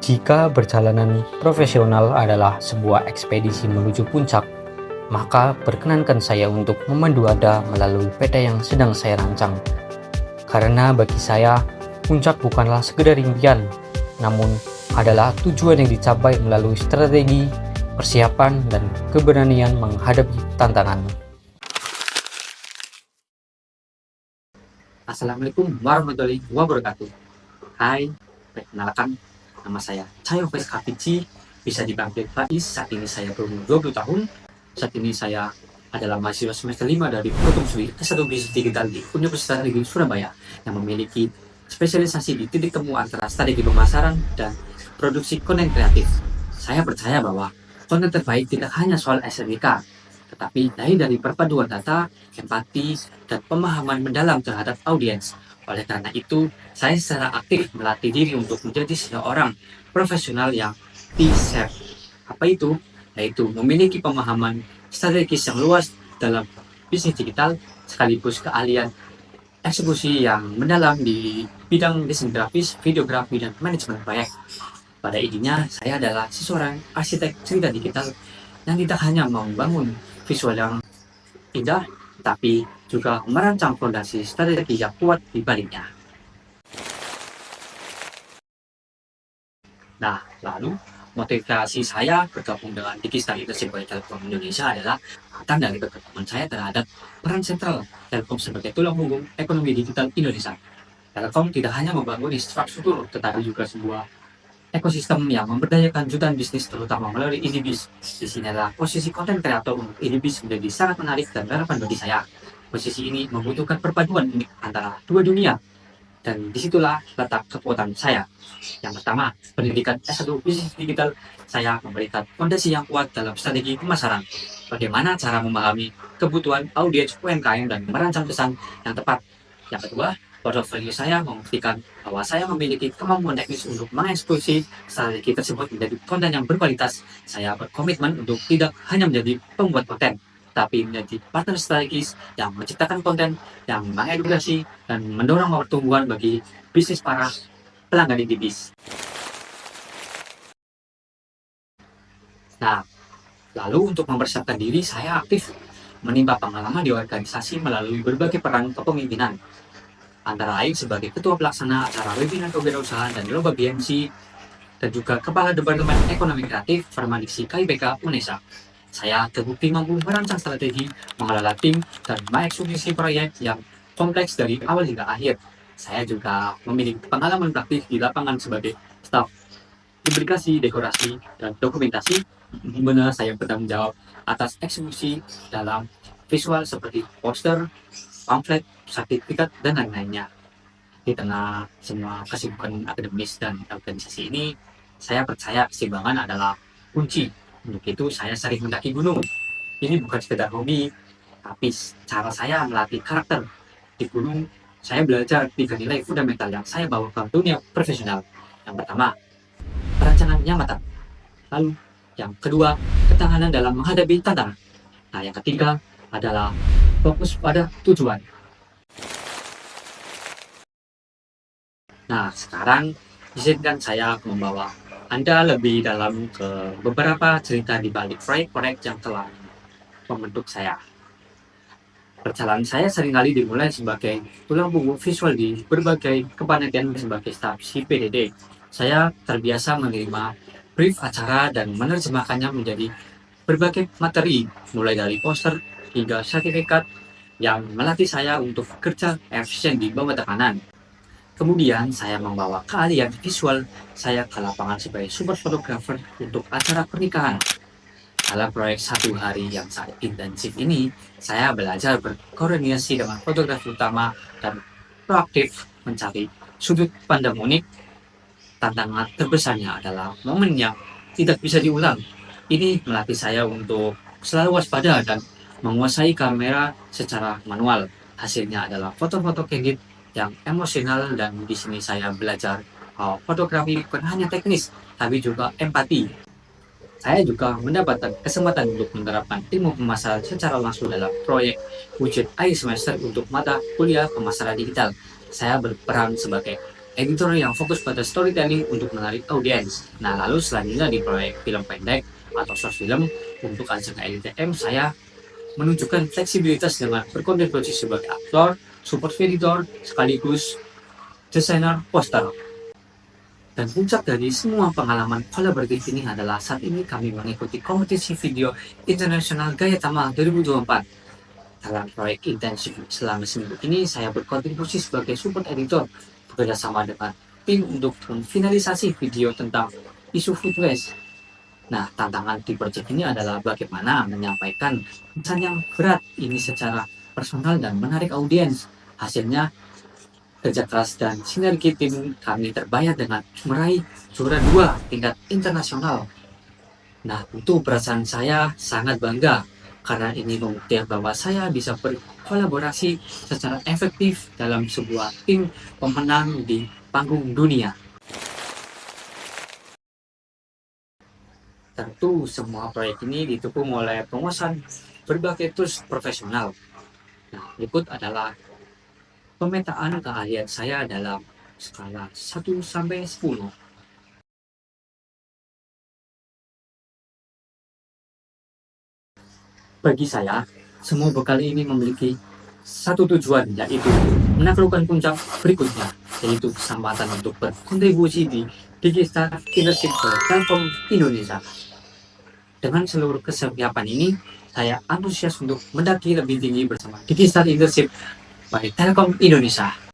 Jika perjalanan profesional adalah sebuah ekspedisi menuju puncak, maka perkenankan saya untuk memandu Anda melalui peta yang sedang saya rancang. Karena bagi saya, puncak bukanlah sekedar impian, namun adalah tujuan yang dicapai melalui strategi, persiapan, dan keberanian menghadapi tantangan. Assalamualaikum warahmatullahi wabarakatuh. Hai, perkenalkan, nama saya Cayo Fes Kapici, bisa dipanggil Faiz. Saat ini saya berumur 20 tahun. Saat ini saya adalah mahasiswa semester 5 dari Program Sui S1 Bisnis Digital di Universitas Negeri Surabaya yang memiliki spesialisasi di titik temu antara strategi pemasaran dan produksi konten kreatif. Saya percaya bahwa konten terbaik tidak hanya soal estetika, tetapi dari perpaduan data, empati, dan pemahaman mendalam terhadap audiens. Oleh karena itu, saya secara aktif melatih diri untuk menjadi seorang profesional yang T-shape. Apa itu? Yaitu memiliki pemahaman strategis yang luas dalam bisnis digital, sekaligus keahlian eksekusi yang mendalam di bidang desain grafis, videografi, dan manajemen proyek. Pada intinya, saya adalah seseorang arsitek cerita digital yang tidak hanya membangun visual yang indah, tapi juga merancang fondasi strategi yang kuat di baliknya. Nah, lalu motivasi saya bergabung dengan Digistar Leadership oleh Telkom Indonesia adalah datang dari ketertarikan saya terhadap peran sentral Telkom sebagai tulang punggung ekonomi digital Indonesia. Telkom tidak hanya membangun infrastruktur, tetapi juga sebuah ekosistem yang memberdayakan jutaan bisnis terutama melalui Indibis. Di sini adalah posisi konten kreator untuk Indibis menjadi sangat menarik dan relevan bagi saya. Posisi ini membutuhkan perpaduan unik antara dua dunia, dan disitulah letak kekuatan saya. Yang pertama, pendidikan S1 Bisnis Digital saya memberikan fondasi yang kuat dalam strategi pemasaran. Bagaimana cara memahami kebutuhan audiens UMKM dan merancang pesan yang tepat. Yang kedua, portofolio saya membuktikan bahwa saya memiliki kemampuan teknis untuk mengeksekusi strategi tersebut menjadi konten yang berkualitas. Saya berkomitmen untuk tidak hanya menjadi pembuat konten, tapi menjadi partner strategis yang menciptakan konten yang mengedukasi dan mendorong pertumbuhan bagi bisnis para pelanggan Indibis. Nah, lalu untuk mempersiapkan diri, saya aktif menimba pengalaman di organisasi melalui berbagai peran kepemimpinan, antara lain sebagai ketua pelaksana acara webinar kewirausahaan dan lomba BMC, dan juga kepala Departemen Ekonomi Kreatif Farmadiksi KIPK UNESA. Saya terbukti mampu merancang strategi, mengelola tim, dan mengeksekusi proyek yang kompleks dari awal hingga akhir. Saya juga memiliki pengalaman praktik di lapangan sebagai staf publikasi, dekorasi, dan dokumentasi, di mana saya bertanggung jawab atas eksekusi dalam visual seperti poster, pamflet, sertifikat, dan lain-lainnya. Di tengah semua kesibukan akademis dan organisasi ini, saya percaya keseimbangan adalah kunci. Untuk itu, saya sering mendaki gunung. Ini bukan sekedar hobi, tapi cara saya melatih karakter. Di gunung, saya belajar 3 nilai fundamental yang saya bawa ke dunia profesional. Yang pertama, perencanaan yang matang. Lalu, yang kedua, ketahanan dalam menghadapi tantangan. Nah, yang ketiga adalah fokus pada tujuan. Nah, sekarang izinkan saya membawa Anda lebih dalam ke beberapa cerita di balik proyek-proyek yang telah membentuk saya. Perjalanan saya seringkali dimulai sebagai tulang punggung visual di berbagai kepanitiaan sebagai staf CPDD. Saya terbiasa menerima brief acara dan menerjemahkannya menjadi berbagai materi, mulai dari poster hingga sertifikat yang melatih saya untuk bekerja efisien di bawah tekanan. Kemudian saya membawa keahlian visual saya ke lapangan sebagai super fotografer untuk acara pernikahan. Dalam proyek 1 hari yang sangat intensif ini, saya belajar berkoordinasi dengan fotografer utama dan proaktif mencari sudut pandang unik. Tantangan terbesarnya adalah momen yang tidak bisa diulang. Ini melatih saya untuk selalu waspada dan menguasai kamera secara manual. Hasilnya adalah foto-foto candid yang emosional, dan di sini saya belajar fotografi bukan hanya teknis, tapi juga empati. Saya juga mendapatkan kesempatan untuk menerapkan ilmu pemasaran secara langsung dalam proyek wujud akhir semester untuk mata kuliah pemasaran digital. Saya berperan sebagai editor yang fokus pada storytelling untuk menarik audiens. Nah, lalu selanjutnya di proyek film pendek atau short film untuk ajang LTM, saya menunjukkan fleksibilitas dengan berkontribusi sebagai aktor, support editor, sekaligus desainer poster. Dan puncak dari semua pengalaman kolaboratif ini adalah saat ini kami mengikuti kompetisi video internasional Gaya Tama 2024. Dalam proyek intensif selama seminggu ini, saya berkontribusi sebagai support editor bekerjasama dengan tim untuk finalisasi video tentang isu food waste. Nah, tantangan di proyek ini adalah bagaimana menyampaikan pesan yang berat ini secara personal dan menarik audiens. Hasilnya, kerja keras dan sinergi tim kami terbayar dengan meraih juara 2 tingkat internasional. Nah, tentu perasaan saya sangat bangga karena ini membuktikan bahwa saya bisa berkolaborasi secara efektif dalam sebuah tim pemenang di panggung dunia. Tentu semua proyek ini didukung oleh penguasaan berbagai tools profesional. Nah, berikut adalah pemetaan keahlian saya dalam skala 1 sampai 10. Bagi saya, semua bekal ini memiliki satu tujuan, yaitu menaklukkan puncak berikutnya, yaitu kesempatan untuk berkontribusi di Digital Leadership Telkom Indonesia. Dengan seluruh kesiapan ini, saya antusias untuk mendaki lebih tinggi bersama Digital Leadership by Telkom Indonesia.